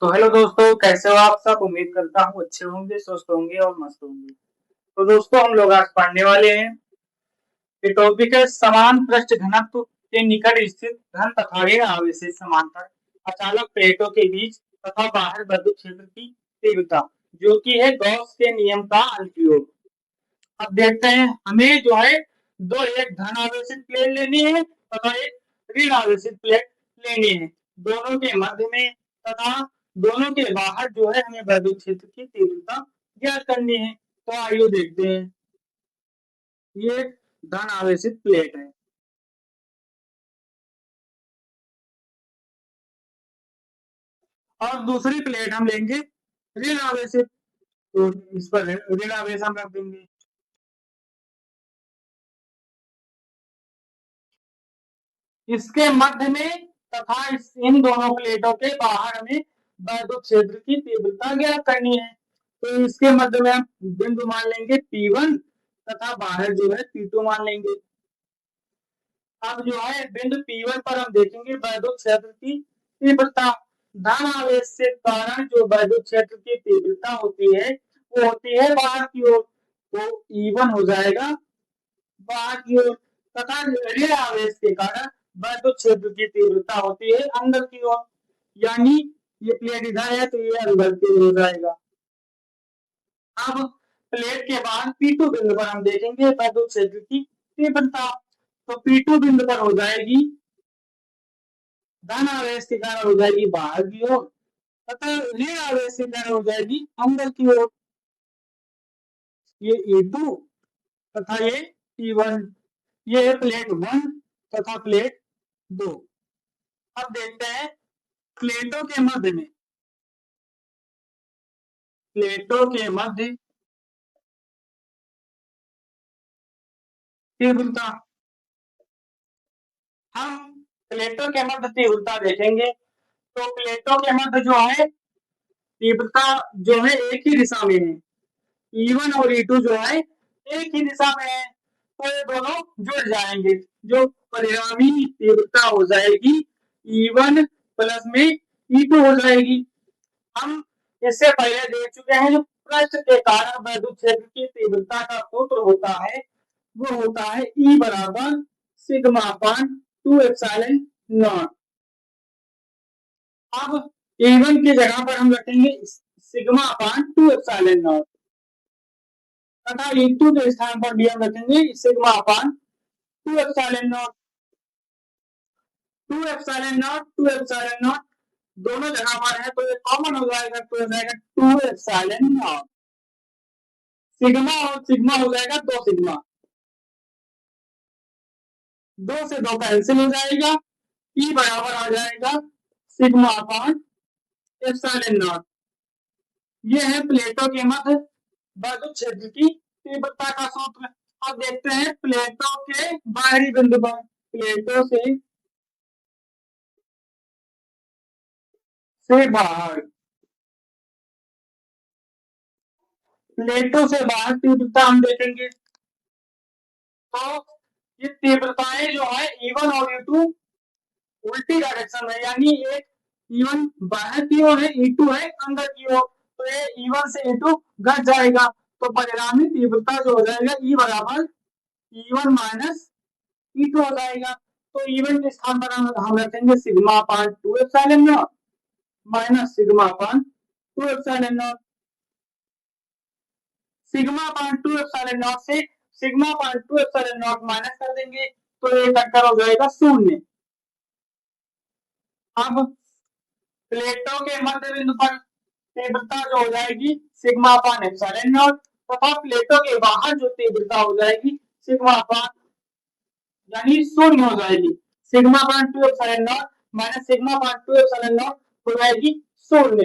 तो हेलो दोस्तों, कैसे हो आप सब। उम्मीद करता हूँ अच्छे होंगे, स्वस्थ होंगे और मस्त होंगे। तो दोस्तों, हम लोग आज पढ़ने वाले हैं। ये टॉपिक है समान पृष्ठ घनत्व के निकट स्थित घन तथा ऋण आवेशित समांतर अचालक प्लेटों के बीच तथा बाहर विद्युत क्षेत्र की तीव्रता, जो कि है गॉस के नियम का अनुप्रयोग। अब देखते हैं, हमें जो है एक धन आवेशित प्लेट लेनी है तथा एक ऋण आवेशित प्लेट लेनी है। दोनों के मध्य में तथा दोनों के बाहर जो है हमें विद्युत क्षेत्र की तीव्रता ज्ञात करनी है। तो आइए देखते हैं। ये एक धन आवेशित प्लेट है और दूसरी प्लेट हम लेंगे ऋण आवेशित। तो इस पर ऋण आवेश हम रख देंगे। इसके मध्य में तथा इन दोनों प्लेटों के बाहर में विद्युत क्षेत्र की तीव्रता ज्ञात करनी है। तो इसके मध्य में हम बिंदु मान लेंगे P1 तथा बाहर जो है P2 मान लेंगे। अब जो है बिंदु P1 पर हम देखेंगे विद्युत क्षेत्र की तीव्रता। धन आवेश के कारण जो विद्युत क्षेत्र की तीव्रता होती है वो होती है बाहर की ओर। तो E1 हो जाएगा बाहर की ओर तथा ऋण आवेश के कारण विद्युत क्षेत्र की तीव्रता होती है अंदर की ओर। यानी ये प्लेट इधर है तो ये अंदर की ओर हो जाएगा। अब प्लेट के बाद P2 बिंदु पर हम देखेंगे विद्युत क्षेत्र की तीव्रता। तो P2 बिंदु पर हो जाएगी धन आवेश के कारण हो जाएगी बाहर की ओर तथा ऋण आवेश के कारण हो जाएगी अंदर की ओर। ये E2 तथा ये P1। ये है प्लेट 1 तथा प्लेट 2। अब देखते हैं प्लेटों के मध्य में तीव्रता। हम प्लेटों के मध्य तीव्रता देखेंगे। तो प्लेटों के मध्य जो है तीव्रता जो है एक ही दिशा में है। E1 और E2 जो है एक ही दिशा में है तो ये दोनों जुड़ जाएंगे। जो परिणामी तीव्रता हो जाएगी E1 प्लस में E2 हो जाएगी। हम इससे पहले देख चुके हैं जो पृष्ठ के कारण विद्युत क्षेत्र की तीव्रता का सूत्र होता है वो होता है E बराबर सिग्मा अपान 2 एप्सिलॉन नॉट। अब E1 की जगह पर हम रखेंगे सिग्मा अपान 2 एप्सिलॉन नॉट तथा E2 के स्थान पर भी हम रखेंगे sigma upon 2 epsilon not. 2 epsilon not 2 epsilon not दोनों जगह पर है तो ये कॉमन हो जाएगा तो हो जाएगा 2 एप्सिलॉन नॉट। सिग्मा और सिग्मा हो जाएगा 2 सिग्मा। 2 से 2 कैंसिल हो जाएगा। ई बराबर आ जाएगा सिग्मा अपान एप्सिलॉन नॉट। ये है प्लेटों के मध्य विद्युत क्षेत्र की तीव्रता का सूत्र। अब देखते हैं प्लेटों के बाहरी बिंदु पर। प्लेटों से बाहर तीव्रता हम देखेंगे। तो ये तीव्रताएं जो है E1 और E2 उल्टी डायरेक्शन में, यानी एक E1 बाहर की ओर है, E2 है अंदर की ओर। तो ये E1 से E2 घट जाएगा तो परिणामी तीव्रता जो हो जाएगा E बराबर E1 माइनस E2 हो जाएगा। तो E1 के स्थान पर हम रखेंगे sigma upon 2 epsilon nought minus sigma upon 2 epsilon nought. Sigma upon 2 epsilon nought से sigma upon 2 epsilon nought minus कर देंगे तो ये कटकर हो जाएगा 0। अब प्लेटों के मध्य बिंदु पर तीव्रता जो हो जाएगी सिग्मा अपान एप्सिलॉन नॉट तथा प्लेटों के बाहर जो तीव्रता हो जाएगी सिग्मा अपान यानी 0 हो जाएगी। Sigma upon 2 epsilon nought minus sigma upon 2 epsilon not हो जाएगी 0।